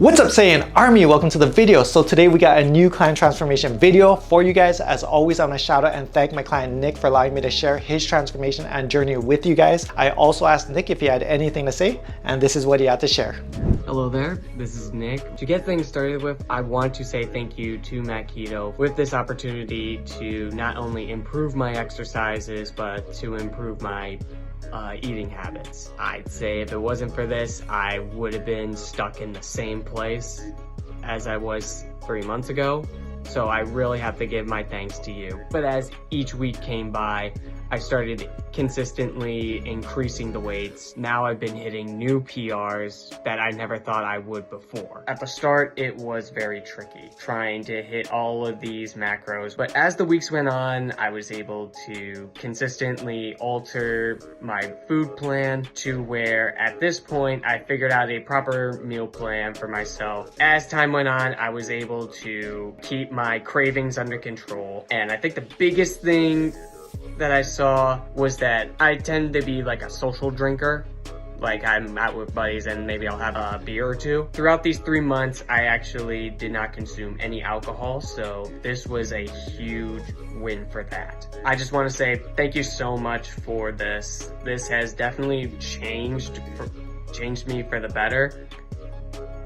What's up Saiyan Army? Welcome to the video. So today we got a new client transformation video for you guys. As always, I want to shout out and thank my client Nick for allowing me to share his transformation and journey with you guys. I also asked Nick if he had anything to say, and this is what he had to share. Hello there, this is Nick. To get things started with, I want to say thank you to Matt Keto with this opportunity to not only improve my exercises, but to improve my eating habits. I'd say if it wasn't for this, I would have been stuck in the same place as I was 3 months ago. So I really have to give my thanks to you. But as each week came by, I started consistently increasing the weights. Now I've been hitting new PRs that I never thought I would before. At the start, it was very tricky trying to hit all of these macros. But as the weeks went on, I was able to consistently alter my food plan to where at this point, I figured out a proper meal plan for myself. As time went on, I was able to keep my cravings under control. And I think the biggest thing that I saw was that I tend to be like a social drinker. Like I'm out with buddies and maybe I'll have a beer or two. Throughout these 3 months, I actually did not consume any alcohol. So this was a huge win for that. I just want to say thank you so much for this. This has definitely changed me for the better.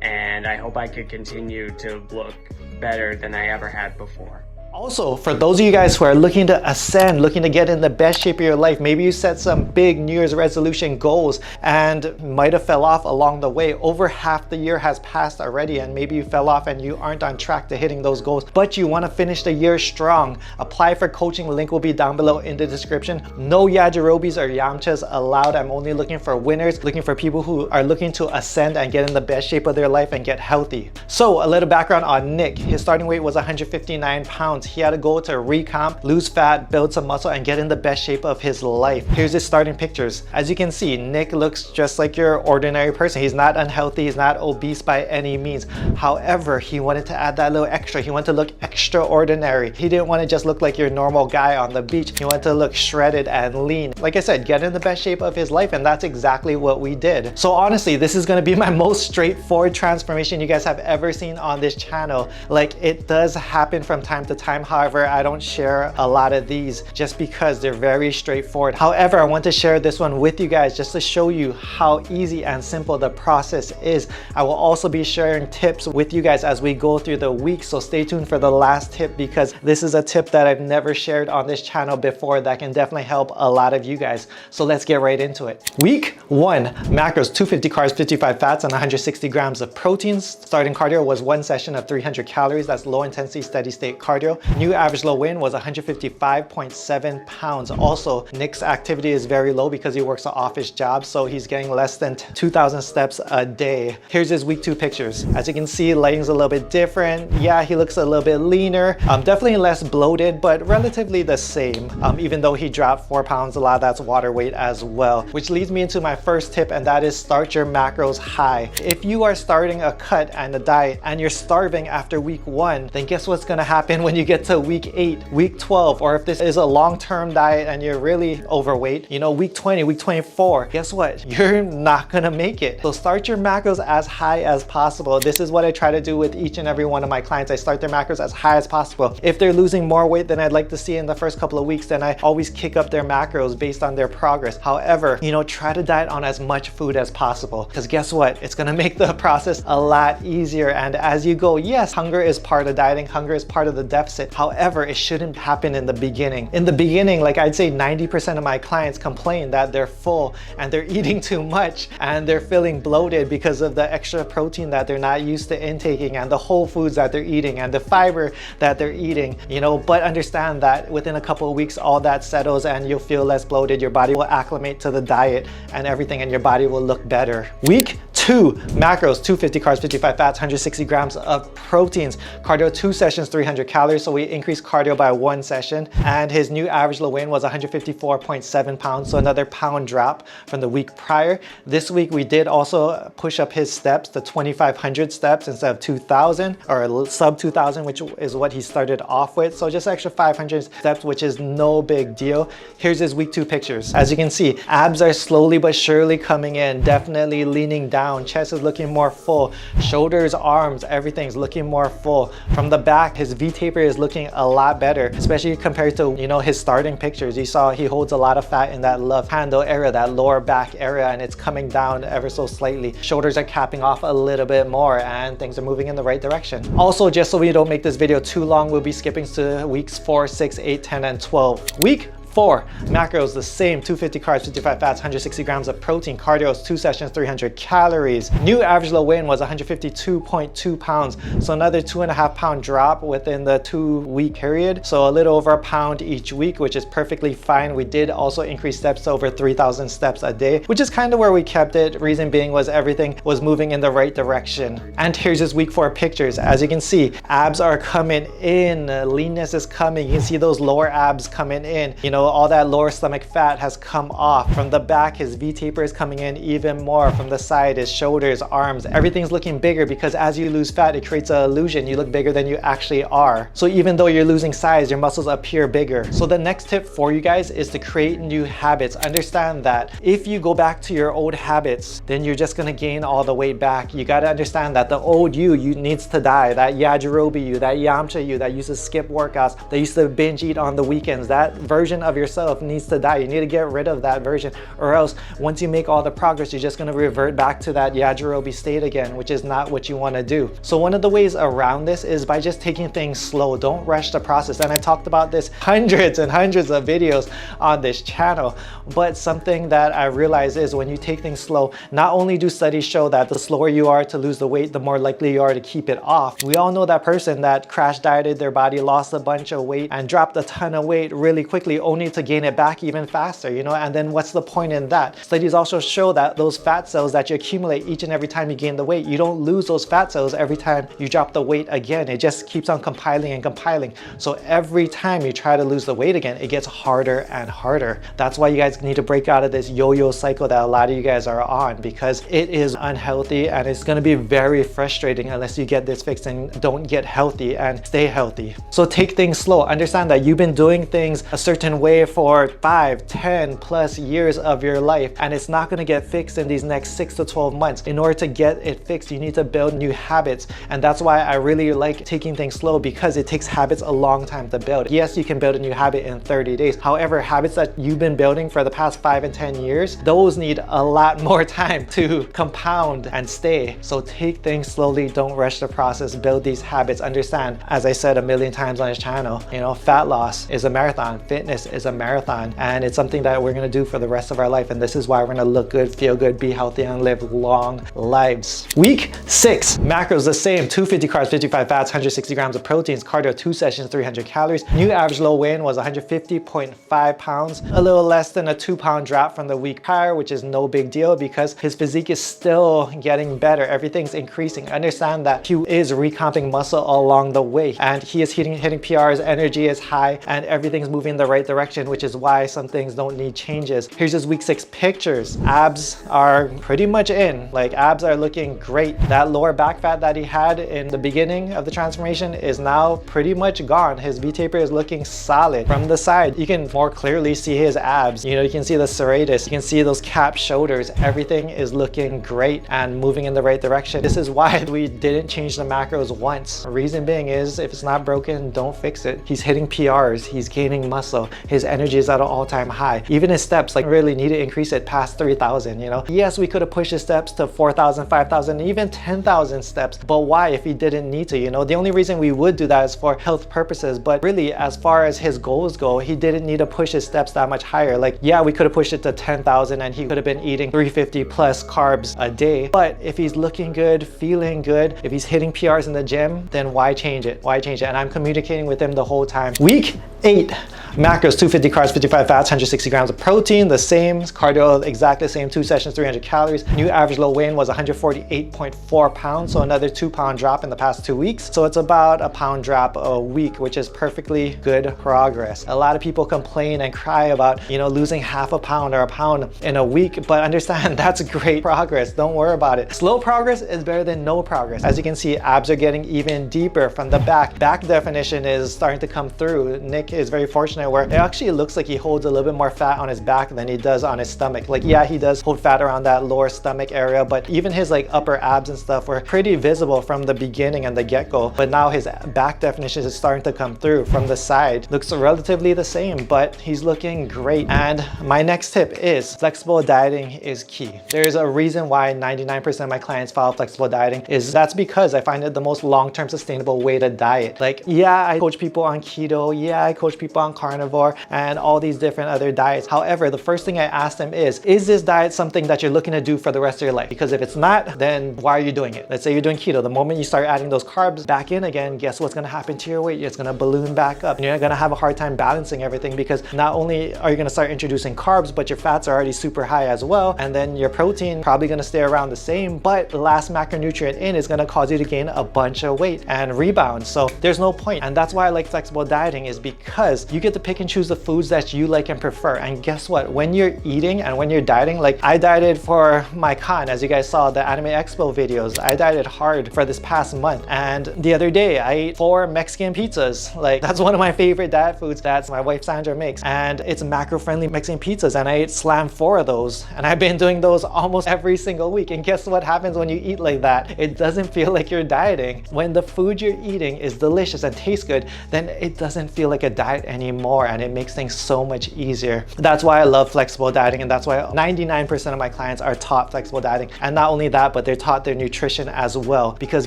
And I hope I could continue to look better than I ever had before. Also, for those of you guys who are looking to ascend, looking to get in the best shape of your life, maybe you set some big New Year's resolution goals and might have fell off along the way. Over half the year has passed already and maybe you fell off and you aren't on track to hitting those goals, but you want to finish the year strong. Apply for coaching, link will be down below in the description. No Yajirobis or Yamchas allowed. I'm only looking for winners, looking for people who are looking to ascend and get in the best shape of their life and get healthy. So a little background on Nick. His starting weight was 159 pounds. He had a goal to recomp, lose fat, build some muscle, and get in the best shape of his life. Here's his starting pictures. As you can see, Nick looks just like your ordinary person. He's not unhealthy, he's not obese by any means. However, he wanted to add that little extra. He wanted to look extraordinary. He didn't want to just look like your normal guy on the beach. He wanted to look shredded and lean. Like I said, get in the best shape of his life, and that's exactly what we did. So honestly, this is going to be my most straightforward transformation you guys have ever seen on this channel. Like, it does happen from time to time. However, I don't share a lot of these just because they're very straightforward. However, I want to share this one with you guys just to show you how easy and simple the process is. I will also be sharing tips with you guys as we go through the week, so stay tuned for the last tip because this is a tip that I've never shared on this channel before that can definitely help a lot of you guys. So let's get right into it. Week 1, macros: 250 carbs, 55 fats, and 160 grams of proteins. Starting cardio was 1 session of 300 calories. That's low intensity, steady state cardio. New average low weigh-in was 155.7 pounds. Also, Nick's activity is very low because he works an office job, so he's getting less than 2,000 steps a day. Here's his week 2 pictures. As you can see, lighting's a little bit different. Yeah, he looks a little bit leaner. Definitely less bloated, but relatively the same. Even though he dropped 4 pounds, a lot of that's water weight as well. Which leads me into my first tip, and that is start your macros high. If you are starting a cut and a diet and you're starving after week 1, then guess what's gonna happen when you get to week 8, week 12, or if this is a long-term diet and you're really overweight, you know, week 20, week 24, guess what? You're not gonna make it. So start your macros as high as possible. This is what I try to do with each and every one of my clients. I start their macros as high as possible. If they're losing more weight than I'd like to see in the first couple of weeks, then I always kick up their macros based on their progress. However, you know, try to diet on as much food as possible because guess what? It's gonna make the process a lot easier. And as you go, yes, hunger is part of dieting. Hunger is part of the deficit. However, it shouldn't happen in the beginning. In the beginning, like I'd say 90% of my clients complain that they're full and they're eating too much and they're feeling bloated because of the extra protein that they're not used to intaking and the whole foods that they're eating and the fiber that they're eating, you know, but understand that within a couple of weeks, all that settles and you'll feel less bloated. Your body will acclimate to the diet and everything, and your body will look better. Week 2, macros: 250 carbs, 55 fats, 160 grams of proteins. Cardio 2 sessions, 300 calories. So we increased cardio by 1 session, and his new average low weigh-in was 154.7 pounds. So another pound drop from the week prior. This week we did also push up his steps to 2,500 steps instead of 2,000 or sub 2,000, which is what he started off with. So just extra 500 steps, which is no big deal. Here's his week 2 pictures. As you can see, abs are slowly but surely coming in, definitely leaning down. down, chest is looking more full, shoulders, arms, everything's looking more full. From the back, his V-taper is looking a lot better, especially compared to, you know, his starting pictures. You saw he holds a lot of fat in that love handle area, that lower back area, and it's coming down ever so slightly. Shoulders are capping off a little bit more and things are moving in the right direction. Also, just so we don't make this video too long, we'll be skipping to weeks 4, 6, 8, 10, and 12. Week 4, macros the same, 250 carbs, 55 fats, 160 grams of protein, cardio 2 sessions, 300 calories. New average low weigh-in was 152.2 pounds, so another 2.5 pound drop within the 2-week period. So a little over a pound each week, which is perfectly fine. We did also increase steps to over 3,000 steps a day, which is kind of where we kept it. Reason being was everything was moving in the right direction. And here's his week 4 pictures. As you can see, abs are coming in, leanness is coming. You can see those lower abs coming in. You know, all that lower stomach fat has come off. From the back, his V-taper is coming in even more. From the side, his shoulders, arms, everything's looking bigger, because as you lose fat, it creates an illusion you look bigger than you actually are. So even though you're losing size, your muscles appear bigger. So the next tip for you guys is to create new habits. Understand that if you go back to your old habits, then you're just gonna gain all the weight back. You gotta understand that the old you needs to die. That Yajirobe you, that Yamcha you that used to skip workouts, that used to binge eat on the weekends, that version of yourself needs to die. You need to get rid of that version, or else once you make all the progress, you're just going to revert back to that Yajirobe state again, which is not what you want to do. So one of the ways around this is by just taking things slow. Don't rush the process. And I talked about this hundreds and hundreds of videos on this channel, but something that I realize is when you take things slow, not only do studies show that the slower you are to lose the weight, the more likely you are to keep it off. We all know that person that crash dieted their body, lost a bunch of weight, and dropped a ton of weight really quickly, only to gain it back even faster, you know? And then what's the point in that? Studies also show that those fat cells that you accumulate each and every time you gain the weight, you don't lose those fat cells every time you drop the weight again. It just keeps on compiling and compiling. So every time you try to lose the weight again, it gets harder and harder. That's why you guys need to break out of this yo-yo cycle that a lot of you guys are on, because it is unhealthy and it's going to be very frustrating unless you get this fixed and don't get healthy and stay healthy. So take things slow. Understand that you've been doing things a certain way for 5, 10 plus years of your life, and it's not going to get fixed in these next 6 to 12 months. In order to get it fixed, you need to build new habits, and that's why I really like taking things slow, because it takes habits a long time to build. Yes, you can build a new habit in 30 days. However, habits that you've been building for the past 5 and 10 years, those need a lot more time to compound and stay. So take things slowly, don't rush the process, build these habits. Understand, as I said a million times on this channel, you know, fat loss is a marathon, fitness is a marathon, and it's something that we're going to do for the rest of our life. And this is why we're going to look good, feel good, be healthy, and live long lives. Week 6, macros the same, 250 carbs, 55 fats, 160 grams of proteins, cardio 2 sessions, 300 calories. New average low weigh-in was 150.5 pounds, a little less than a 2-pound drop from the week prior, which is no big deal because his physique is still getting better. Everything's increasing. Understand that he is recomping muscle along the way, and he is hitting PRs, energy is high, and everything's moving in the right direction, which is why some things don't need changes. Here's his week 6 pictures. Abs are pretty much in. Like, abs are looking great. That lower back fat that he had in the beginning of the transformation is now pretty much gone. His V-taper is looking solid. From the side, you can more clearly see his abs. You know, you can see the serratus, you can see those capped shoulders. Everything is looking great and moving in the right direction. This is why we didn't change the macros once. The reason being is, if it's not broken, don't fix it. He's hitting PRs, he's gaining muscle, his energy is at an all-time high. Even his steps, like, really need to increase it past 3,000, you know? Yes, we could have pushed his steps to 4,000, 5,000, even 10,000 steps, but why if he didn't need to, you know? The only reason we would do that is for health purposes, but really, as far as his goals go, he didn't need to push his steps that much higher. Like, yeah, we could have pushed it to 10,000 and he could have been eating 350 plus carbs a day, but if he's looking good, feeling good, if he's hitting PRs in the gym, then why change it? Why change it? And I'm communicating with him the whole time. Week 8, macros 250 carbs, 55 fats, 160 grams of protein, the same, cardio exactly the same, 2 sessions, 300 calories. New average low weigh-in was 148.4 pounds, so another 2-pound drop in the past 2 weeks. So it's about a pound drop a week, which is perfectly good progress. A lot of people complain and cry about, you know, losing half a pound or a pound in a week, but understand that's great progress. Don't worry about it. Slow progress is better than no progress. As you can see, abs are getting even deeper from the back. Back definition is starting to come through. Nick Nick is very fortunate where it actually looks like he holds a little bit more fat on his back than he does on his stomach. Like, yeah, he does hold fat around that lower stomach area, but even his like upper abs and stuff were pretty visible from the beginning and the get-go. But now his back definition is starting to come through from the side. Looks relatively the same, but he's looking great. And my next tip is flexible dieting is key. There's a reason why 99% of my clients follow flexible dieting. That's because I find it the most long-term sustainable way to diet. Like, yeah, I coach people on keto, yeah, I coach people on carnivore and all these different other diets. However, the first thing I ask them is this diet something that you're looking to do for the rest of your life? Because if it's not, then why are you doing it? Let's say you're doing keto. The moment you start adding those carbs back in again, guess what's gonna happen to your weight? It's gonna balloon back up. And you're gonna have a hard time balancing everything because not only are you gonna start introducing carbs, but your fats are already super high as well. And then your protein probably gonna stay around the same, but the last macronutrient in is gonna cause you to gain a bunch of weight and rebound. So there's no point. And that's why I like flexible dieting, is because you get to pick and choose the foods that you like and prefer. And guess what? When you're eating and when you're dieting, like I dieted for my con, as you guys saw the Anime Expo videos, I dieted hard for this past month. And the other day I ate 4 Mexican pizzas. Like, that's one of my favorite diet foods that my wife Sandra makes. And it's macro-friendly Mexican pizzas. And I ate slam 4 of those. And I've been doing those almost every single week. And guess what happens when you eat like that? It doesn't feel like you're dieting. When the food you're eating is delicious and tastes good, then it doesn't feel like a diet anymore, and it makes things so much easier. That's why I love flexible dieting, and that's why 99% of my clients are taught flexible dieting. And not only that, but they're taught their nutrition as well. Because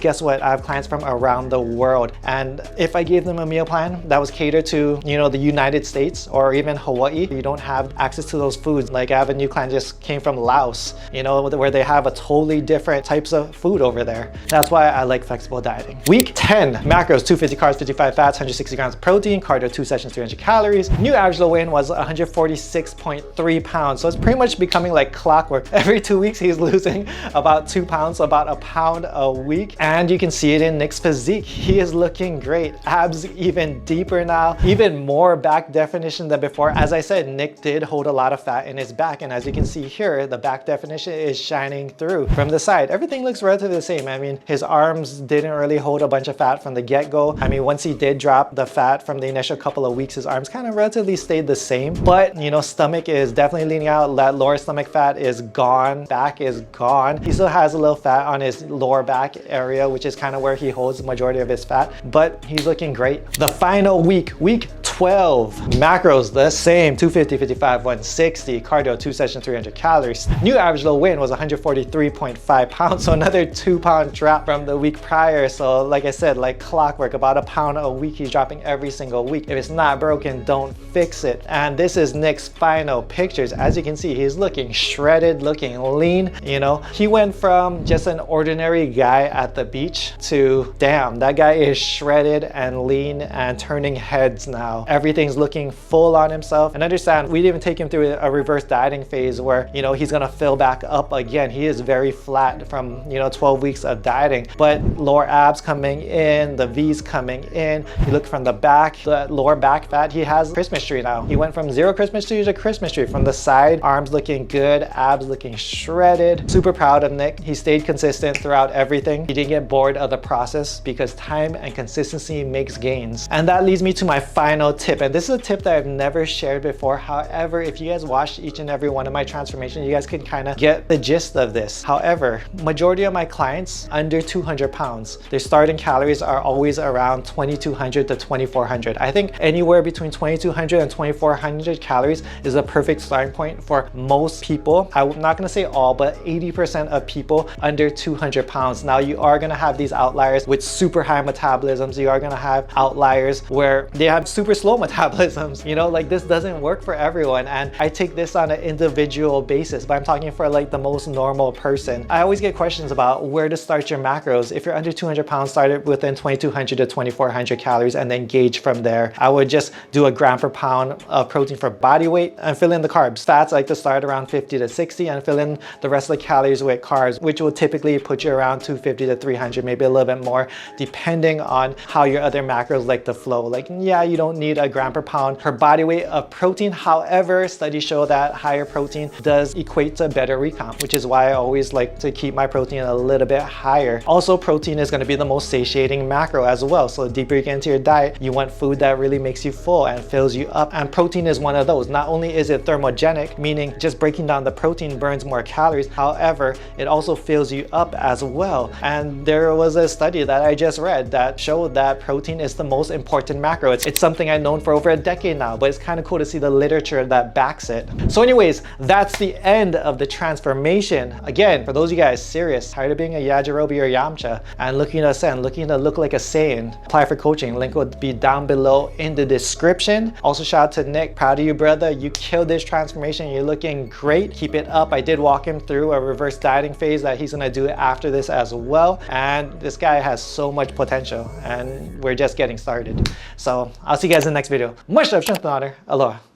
guess what? I have clients from around the world, and if I gave them a meal plan that was catered to, you know, the United States or even Hawaii, you don't have access to those foods. Like, I have a new client just came from Laos, you know, where they have a totally different types of food over there. That's why I like flexible dieting. Week 10, macros: 250 carbs, 55 fats, 160 grams of protein, cardio 2 sessions, 300 calories. New average low weigh-in was 146.3 pounds. So it's pretty much becoming like clockwork. Every 2 weeks he's losing about 2 pounds, so about a pound a week. And you can see it in Nick's physique. He is looking great. Abs even deeper now, even more back definition than before. As I said, Nick did hold a lot of fat in his back, and as you can see here, the back definition is shining through from the side. Everything looks relatively the same. I mean, his arms didn't really hold a bunch of fat from the get-go. I mean, once he did drop the fat from the initial couple of weeks, his arms kind of relatively stayed the same. But, you know, stomach is definitely leaning out. That lower stomach fat is gone. Back is gone. He still has a little fat on his lower back area, which is kind of where he holds the majority of his fat, but he's looking great. The final week, week 12, macros the same: 250, 55, 160, cardio 2 sessions, 300 calories. New average low weigh-in was 143.5 pounds, so another 2 pound drop from the week prior. So like I said, like clockwork, about a pound a week he's dropping every single week. If it's not broken, don't fix it. And this is Nick's final pictures. As you can see, he's looking shredded, looking lean. You know, he went from just an ordinary guy at the beach to, damn, that guy is shredded and lean and turning heads now. Everything's looking full on himself. And understand, we didn't even take him through a reverse dieting phase where, you know, he's gonna fill back up again. He is very flat from, you know, 12 weeks of dieting, but lower abs coming in, the V's coming in. You look from the back, the lower back fat, he has Christmas tree now. He went from 0 Christmas tree to Christmas tree. From the side, arms looking good, abs looking shredded. Super proud of Nick. He stayed consistent throughout everything. He didn't get bored of the process because time and consistency makes gains. And that leads me to my final tip. And this is a tip that I've never shared before. However, if you guys watched each and every one of my transformations, you guys can kind of get the gist of this. However, majority of my clients under 200 pounds, their starting calories are always around 2200 to 2400. I think anywhere between 2200 and 2400 calories is a perfect starting point for most people. I'm not going to say all, but 80% of people under 200 pounds. Now, you are going to have these outliers with super high metabolisms. You are going to have outliers where they have super slow metabolisms. You know, like, this doesn't work for everyone. And I take this on an individual basis, but I'm talking for like the most normal person. I always get questions about where to start your macros. If you're under 200 pounds, start it within 2200 to 2400 calories and then gauge from there. I would just do a gram per pound of protein for body weight and fill in the carbs. Fats, I like to start around 50 to 60 and fill in the rest of the calories with carbs, which will typically put you around 250 to 300, maybe a little bit more, depending on how your other macros like to flow. Like, yeah, you don't need a gram per pound per body weight of protein. However, studies show that higher protein does equate to better recomp, which is why I always like to keep my protein a little bit higher. Also, protein is going to be the most satiating macro as well. So the deeper you get into your diet, you want food that really really makes you full and fills you up. And protein is one of those. Not only is it thermogenic, meaning just breaking down the protein burns more calories, however, it also fills you up as well. And there was a study that I just read that showed that protein is the most important macro. It's something I've known for over a decade now, but it's kind of cool to see the literature that backs it. So anyways, that's the end of the transformation. Again, for those of you guys serious, tired of being a Yajirobe or Yamcha and looking to ascend, looking to look like a Saiyan, apply for coaching. Link will be down below in the description. Also, shout out to Nick. Proud of you, brother. You killed this transformation. You're looking great. Keep it up. I did walk him through a reverse dieting phase that he's gonna do after this as well. And this guy has so much potential and we're just getting started. So I'll see you guys in the next video. Much love, strength and honor. Aloha.